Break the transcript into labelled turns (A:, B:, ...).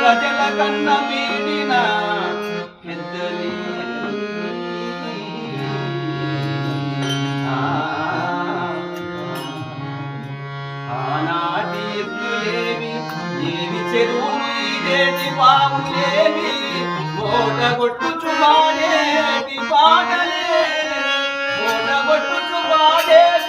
A: ప్రజల కన్న మీడిన పెద్దలే ఆనాటి ఎత్తులేవి ఏవి చెరువులు ఇదేటి బావులేవి ఓడగొట్టుచు వాడేటి పాటలే ఓడగొట్టుచు వాడేటి